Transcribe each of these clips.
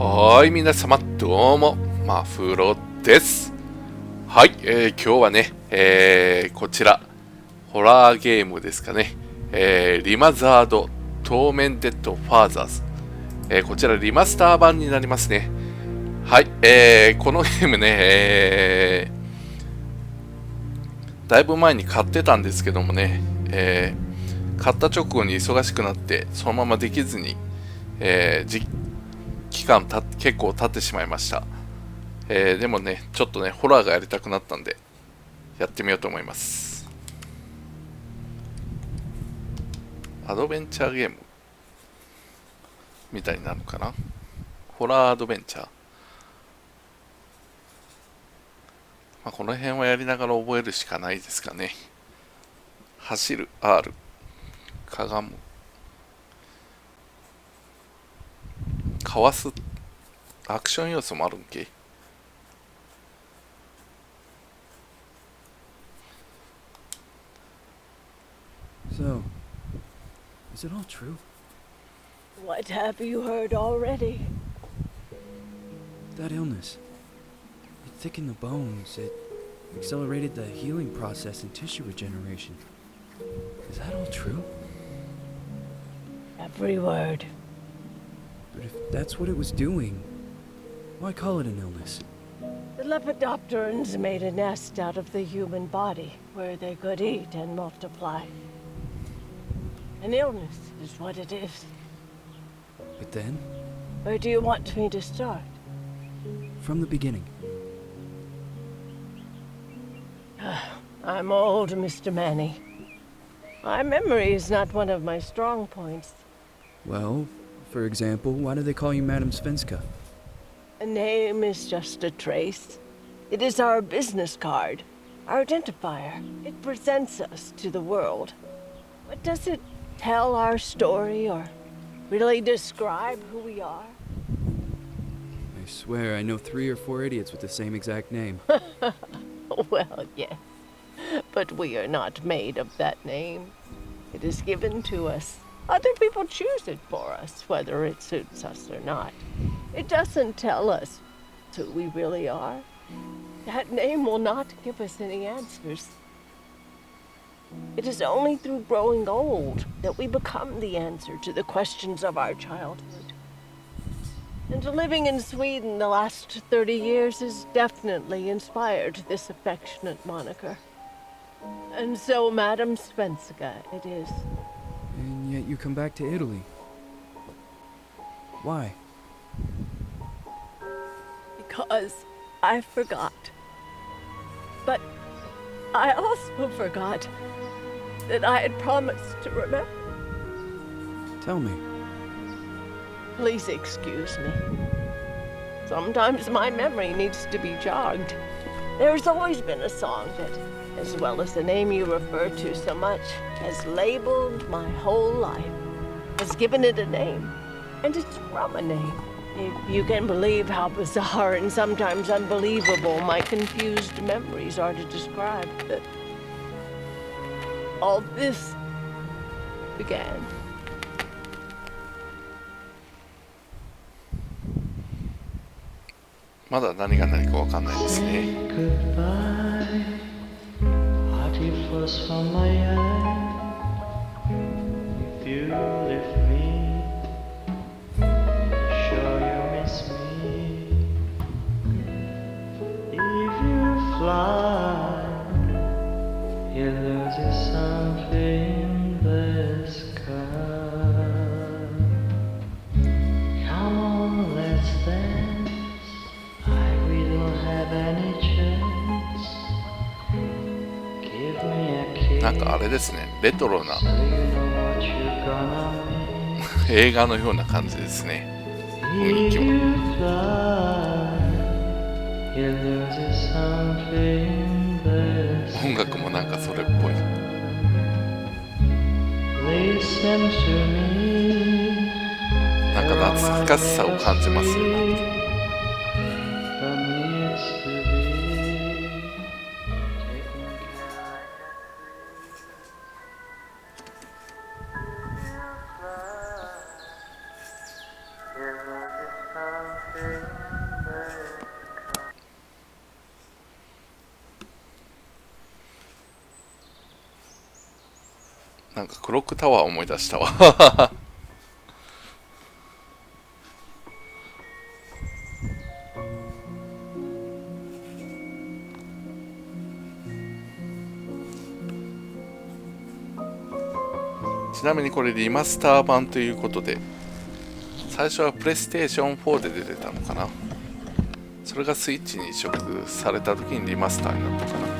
はい、皆様どうも、マフロです。はい、今日はね、こちら、ホラーゲームですかね、リマザード、トーメンテッドファーザーズ、こちらリマスター版になりますね。はい、このゲームね、だいぶ前に買ってたんですけどもね、買った直後に忙しくなって、そのままできずに、期間結構経ってしまいました。でもね、ちょっとね、ホラーがやりたくなったんで、やってみようと思います。アドベンチャーゲームみたいになるのかな。ホラーアドベンチャー。この辺はやりながら覚えるしかないですかね。走る R、かがむ、かわす、アクション要素もあるんけ。So, is it all true? What have you heard already? That illness. It thickened the bones. It accelerated the healing process and tissue regeneration. Is that all true? Every word. But if that's what it was doing, why call it an illness? The Lepidopterans made a nest out of the human body where they could eat and multiply. An illness is what it is. But then, Where do you want me to start? from the beginning. I'm old, Mr. Manny. My memory is not one of my strong points. Well, for example, why do they call you Madame Svenska? A name is just a trace. It is our business card, our identifier. It presents us to the world. But does it tell our story or really describe who we are? I swear I know 3 or 4 idiots with the same exact name. Well, yes. But we are not made of that name. It is given to us. Other people choose it for us, whether it suits us or not. It doesn't tell us who we really are. That name will not give us any answers. It is only through growing old that we become the answer to the questions of our childhood. And living in Sweden the last 30 years has definitely inspired this affectionate moniker. And so Madame Svenska it is. And yet you come back to Italy. Why? Because I forgot. But I also forgot that I had promised to remember. Tell me. Please excuse me. Sometimes my memory needs to be jogged. There's always been a song that, as well as the name you refer to so much, has labeled my whole life, has given it a name, and it's from a name. If you can believe how bizarre and sometimes unbelievable my confused memories are to describe that all this began.まだ何が何かわかんないですね。First from my eye, if you leave me, sure you miss me. If you fly, you lose something in the sky. Come on, let's dance. We don't have any chance. なんかあれですね、レトロな映画のような感じですね、雰囲気は。音楽もなんかそれっぽい。なんか懐かしさを感じますよ。なんかクロックタワー思い出したわちなみにこれリマスター版ということで、最初はプレイステーション4で出てたのかな。それがスイッチに移植された時にリマスターになったかな。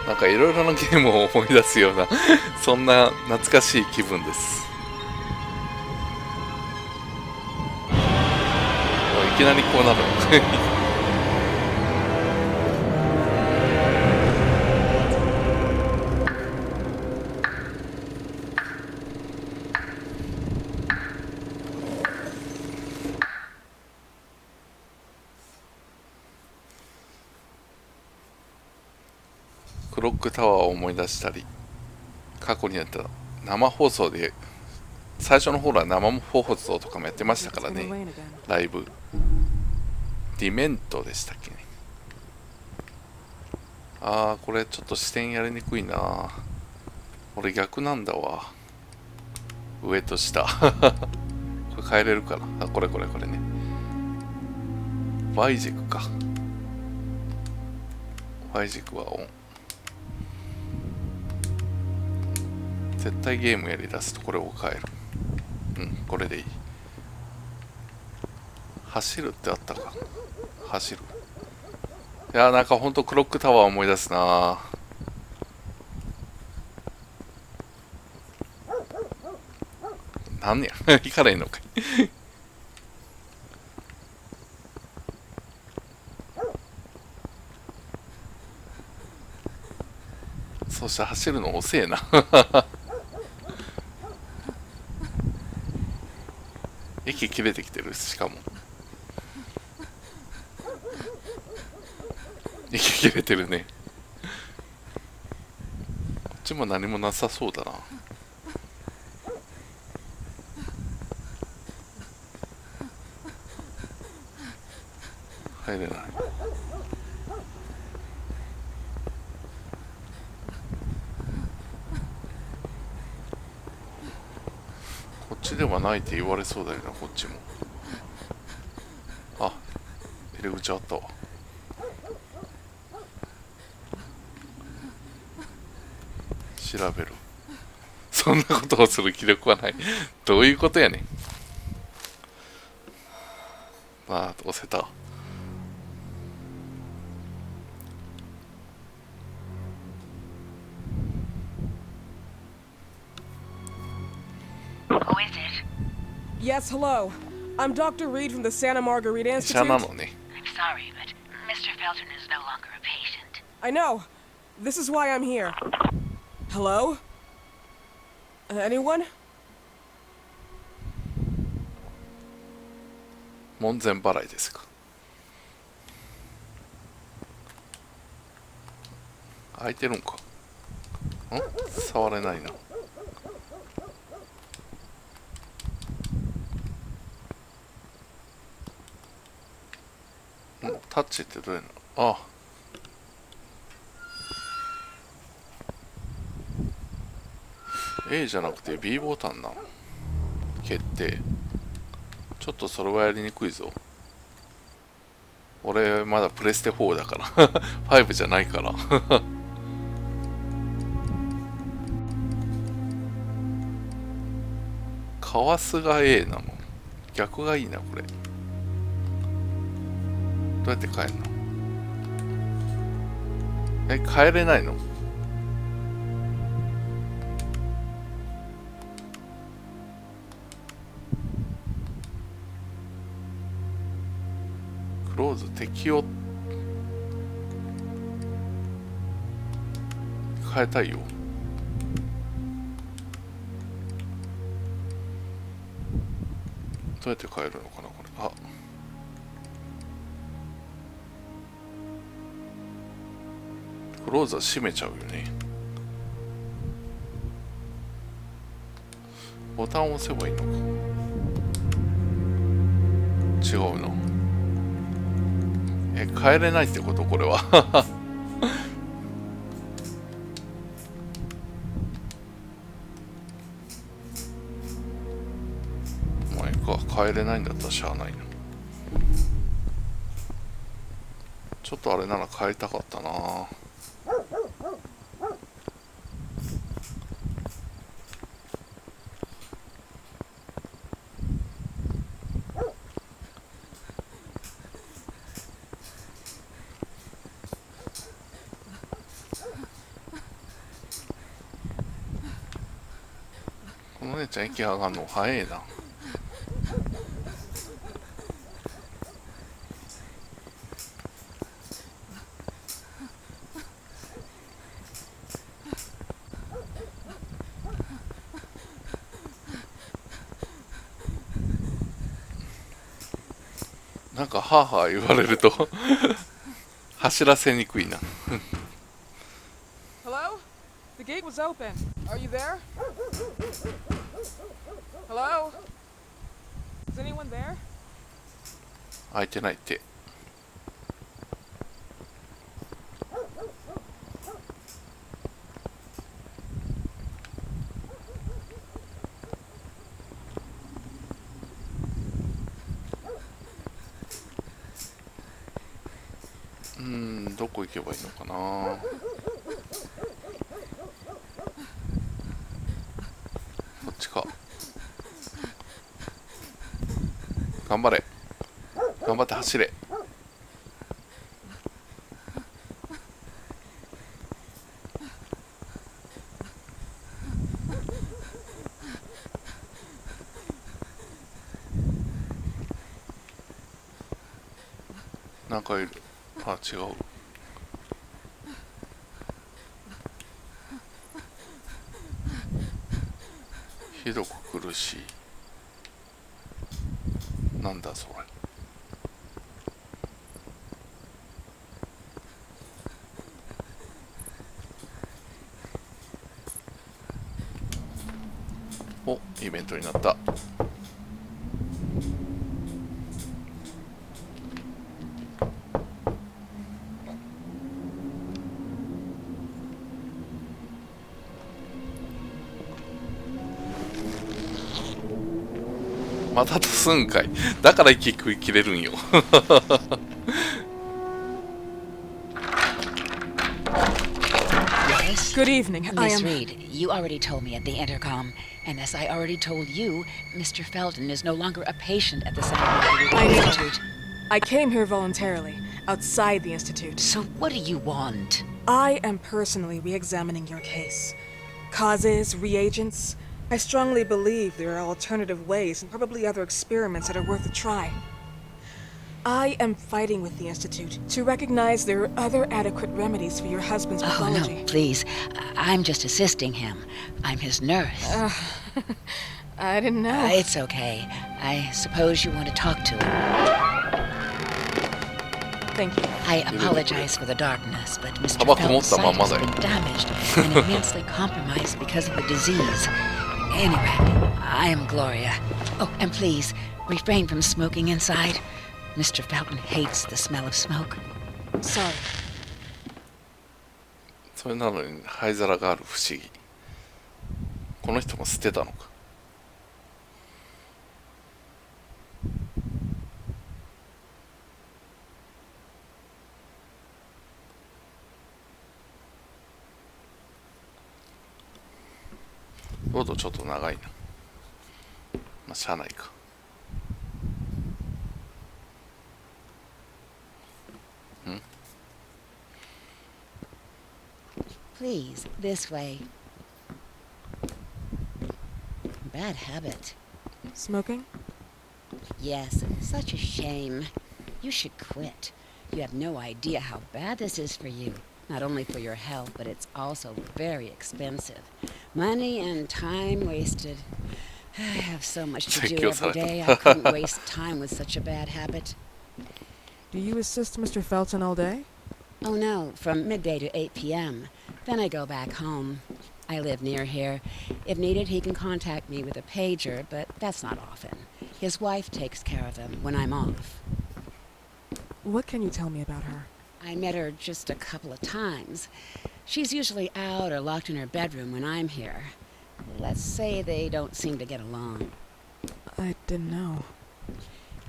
なんかいろいろなゲームを思い出すようなそんな懐かしい気分です。いきなりこうなるクロックタワーを思い出したり、過去にやった生放送で、最初の方は生放送とかもやってましたからね、ライブ。ディメントでしたっけね。あー、これちょっと視点やりにくいな。俺逆なんだわ、上と下これ変えれるかな。あ、これね、 Y 軸か。 Y 軸はオン。絶対ゲームやりだすとこれを変える。うん、これでいい。走るってあったか。走る。いやー、なんかほんとクロックタワー思い出すな。なんや行かれんのかいそして走るの遅えな息切れてきてる。しかも息切れてるね。こっちも何もなさそうだな。入れない。こっちではないって言われそうだよな、こっちも。あ、入り口あったわ。調べる。そんなことをする気力はないどういうことやねん。まあ、押せた。Who is it? Yes, hello. I'm Dr. Reed from the Santa Margarita 医者 Institute. なのね。 I'm sorry, but Mr. Felton is no longer a patient. I know. This is why I'm here. Hello? Anyone? 門前払いですか。開いてるんか。触れないな。タッチってどうやるの。あ、A じゃなくて B ボタンなの。決定。ちょっとそれはやりにくいぞ。俺まだプレステ4だから5じゃないからかわすが A なの。逆がいいな、これ。どうやって変えるの。変えれないの。クローズ適用変えたいよ。どうやって変えるのかな、これ。あ、ローザ閉めちゃうよね。ボタンを押せばいいのか。違うの。帰れないってことこれは。まあいいか、帰れないんだったらしゃあないな。ちょっとあれなら帰りたかったな。この姉ちゃん息上がるの早いな。なんかハーハー言われると走らせにくいな。Hello? The gate was open. Are you there? Hello? Is anyone there? 開いてないって。どこ行けばいいのかな。こっちか。頑張れ。頑張って走れ。なんかいる。あ、違う。ひどく苦しい。なんだそれ。お、イベントになった。またすんかい。だから息食い切れるんよ。Yes? Good evening. I Miss am. Reed, you already told me at the intercom, and as I already told you, Mr. Felton is no longer a patient at the Scientific I know. Institute. I came here voluntarily, outside the Institute. So what do you want? I am personally re-examining your case. Causes, reagents. I strongly believe there are alternative ways and probably other experiments that are worth a try. I am fighting with the Institute to recognize there are other adequate remedies for your husband's Oh, pathology. no, please. I'm just assisting him. I'm his nurse. I didn't know. It's okay. I suppose you want to talk to him. Thank you. I apologize for the darkness, but Mr. タバコ持っ Felton's たまん sight ま has だよ。 been damaged and immensely compromised because of the disease. Anyway, I am Gloria. Oh, and please, refrain from smoking inside. Mr. Felton hates the smell of smoke. Sorry. それなのに灰皿がある不思議。この人も捨てたのか。ロードちょっと長いな。まあ、しゃあないか。Please, this way. Bad habit. Smoking? Yes, such a shame. You should quit. You have no idea how bad this is for you. Not only for your health, but it's also very expensive. Money and time wasted. I have so much to do every day. I couldn't waste time with such a bad habit. Do you assist Mr. Felton all day? Oh no, from midday to 8 p.m. Then I go back home. I live near here. If needed, he can contact me with a pager, but that's not often. His wife takes care of him when I'm off. What can you tell me about her? I met her just a couple of times. She's usually out or locked in her bedroom when I'm here. Let's say they don't seem to get along. I didn't know.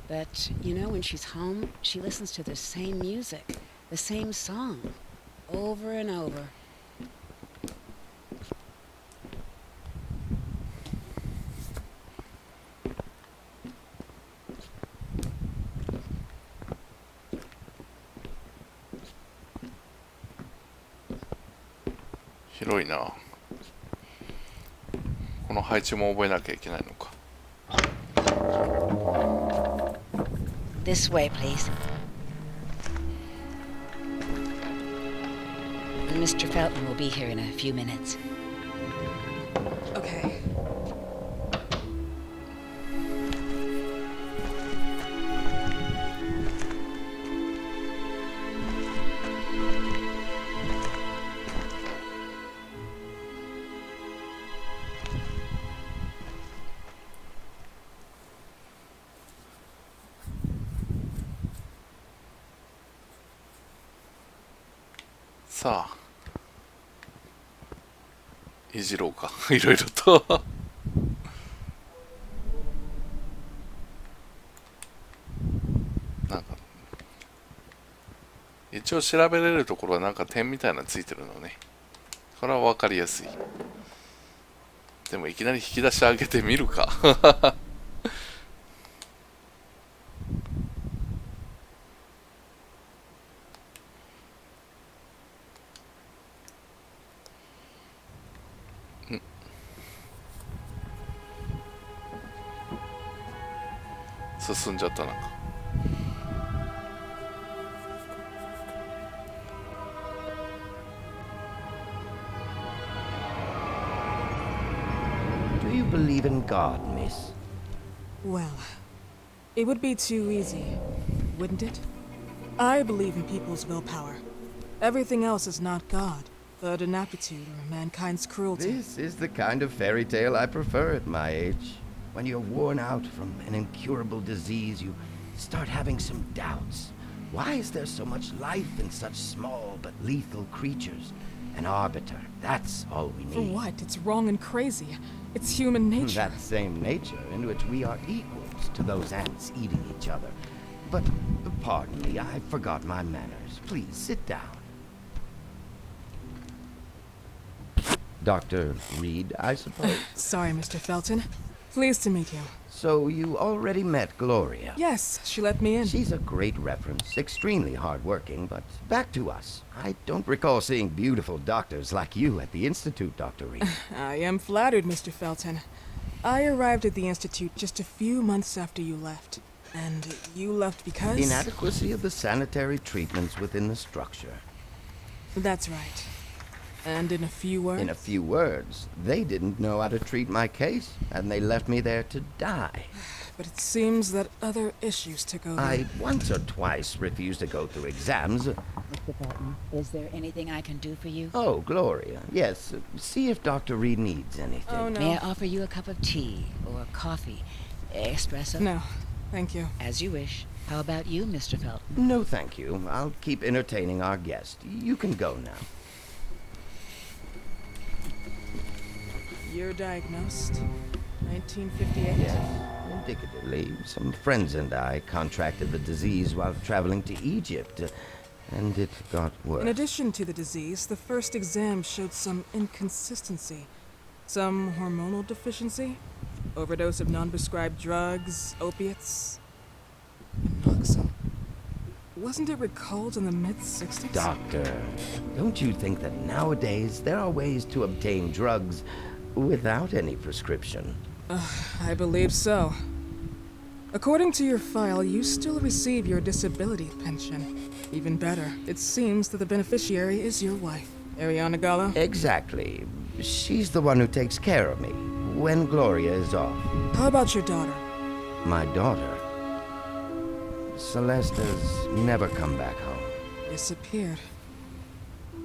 But, you know, when she's home, she listens to the same music, the same song, over and over.広いな。この配置も覚えなきゃいけないのか。This way, please. Mr. Felton will be here in a few minutes. Okay. « さあいじろうかいろいろとなんか一応調べれるところはなんか点みたいなのついてるのね。これは分かりやすい。でもいきなり引き出し上げてみるか進んじゃったな。Do you believe in God, miss? Well, it would be too easy, wouldn't it? I believe in people's willpower. Everything else is not God, but an aptitude or mankind's cruelty. This is the kind of fairy tale I prefer at my age. When you're worn out from an incurable disease, you start having some doubts. Why is there so much life in such small but lethal creatures? An arbiter, that's all we need. For what? It's wrong and crazy. It's human nature. That same nature in which we are equals to those ants eating each other. But, pardon me, I forgot my manners. Please, sit down. Dr. Reed, I suppose? Sorry, Mr. Felton. Pleased to meet you. So you already met Gloria? Yes, she let me in. She's a great reference, extremely hardworking, but back to us. I don't recall seeing beautiful doctors like you at the Institute, Dr. Reed. I am flattered, Mr. Felton. I arrived at the Institute just a few months after you left. And you left because? Inadequacy of the sanitary treatments within the structure. That's right. And in a few words? In a few words, they didn't know how to treat my case, and they left me there to die. But it seems that other issues took over. I once or twice refused to go through exams. Mr. Felton, is there anything I can do for you? Oh, Gloria, yes. See if Dr. Reed needs anything. Oh, no. May I offer you a cup of tea or coffee? Espresso? No, thank you. As you wish. How about you, Mr. Felton? No, thank you. I'll keep entertaining our guest. You can go now. You're diagnosed. 1958? Yes. Indicatively, some friends and I contracted the disease while traveling to Egypt, and it got worse. In addition to the disease, the first exam showed some inconsistency. Some hormonal deficiency? Overdose of non-prescribed drugs, opiates, Naloxone. Wasn't it recalled in the mid-60s? Doctor, don't you think that nowadays there are ways to obtain drugs without any prescription? I believe so. According to your file, you still receive your disability pension. Even better, it seems that the beneficiary is your wife, Ariana Gallo. Exactly. She's the one who takes care of me when Gloria is off. How about your daughter? My daughter, Celeste, has never come back home. Disappeared.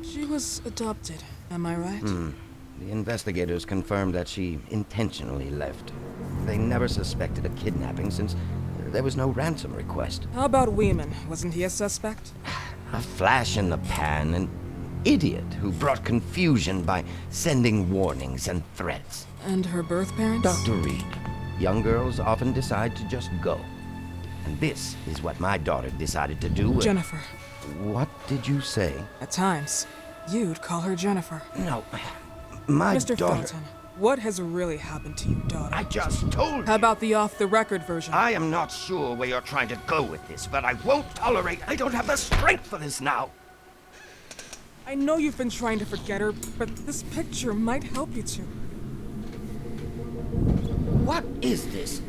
She was adopted, am I right? The investigators confirmed that she intentionally left. They never suspected a kidnapping since there was no ransom request. How about Weeman? Wasn't he a suspect? A flash in the pan, an idiot who brought confusion by sending warnings and threats. And her birth parents? Dr. Reed. Young girls often decide to just go. And this is what my daughter decided to do with... Jennifer. What did you say? At times, you'd call her Jennifer. No, my Mr. daughter... Felton, what has really happened to your daughter? I just told you. How about the off-the-record version? I am not sure where you're trying to go with this, but I won't tolerate... I don't have the strength for this now. I know you've been trying to forget her, but this picture might help you to. What is this?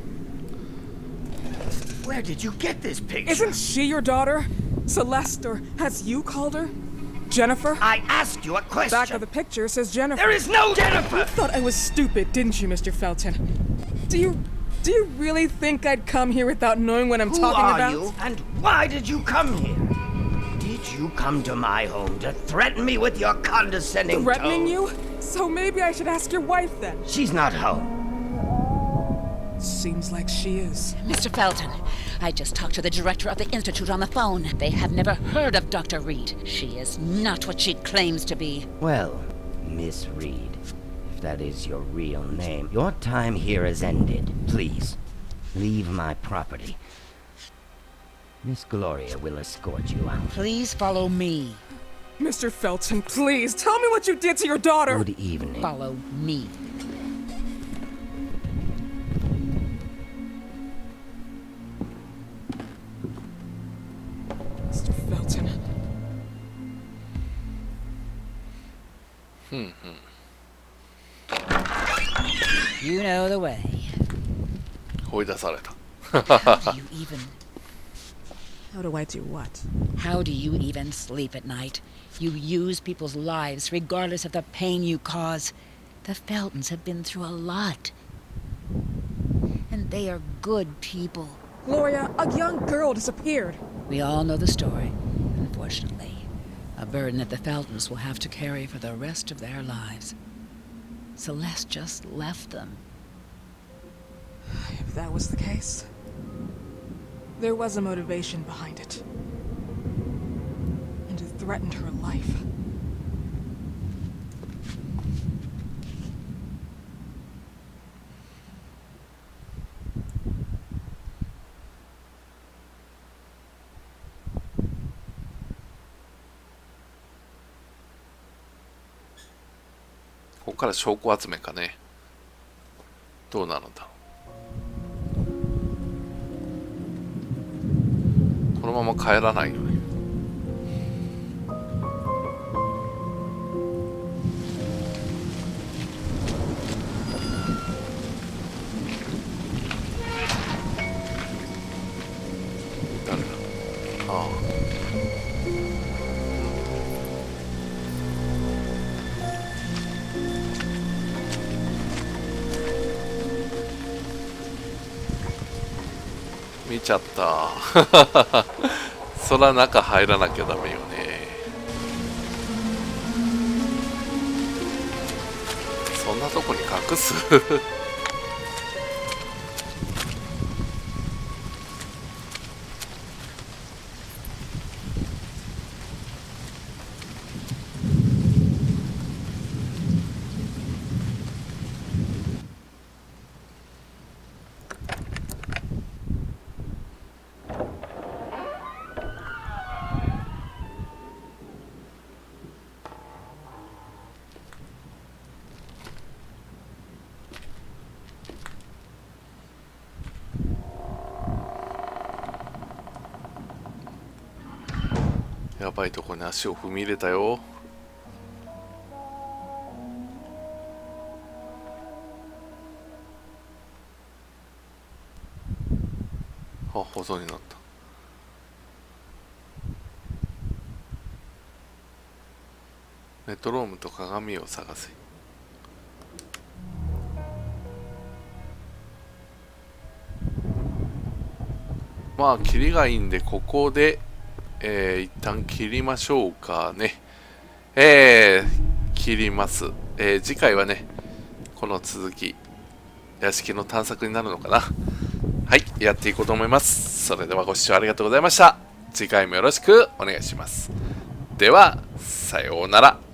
Where did you get this picture? Isn't she your daughter? Celeste, or as you called her? Jennifer? I asked you a question. Back of the picture says Jennifer. There is no Jennifer! You thought I was stupid, didn't you, Mr. Felton? Do you really think I'd come here without knowing what I'm talking about? Who are you, and why did you come here? Did you come to my home to threaten me with your condescending Threatening tone? you? So maybe I should ask your wife then. She's not home. Seems like she is. Mr. Felton, I just talked to the director of the Institute on the phone. They have never heard of Dr. Reed. She is not what she claims to be. Well, Miss Reed, if that is your real name, your time here has ended. Please, leave my property. Miss Gloria will escort you out. Please follow me. Mr. Felton, please, tell me what you did to your daughter! Good evening. Follow me. Mr. Felton. You know the way. 追い出された。 How do you even... How do I do what? How do you even sleep at night? You use people's lives regardless of the pain you cause. The Feltons have been through a lot. And they are good people. Gloria, a young girl disappeared. We all know the story, unfortunately. A burden that the Feltons will have to carry for the rest of their lives. Celeste just left them. If that was the case, there was a motivation behind it. And it threatened her life.ここから証拠集めかね。どうなるんだろう。このまま帰らないよね。誰だ。ああ。見ちゃったそら中入らなきゃダメよね。そんなとこに隠すやばいとこに足を踏み入れたよ。あ、保存になった。メトロームと鏡を探せ。まあキリがいいんでここで一旦切りましょうかね。切ります。次回はね、この続き、屋敷の探索になるのかな。はい、やっていこうと思います。それではご視聴ありがとうございました。次回もよろしくお願いします。では、さようなら。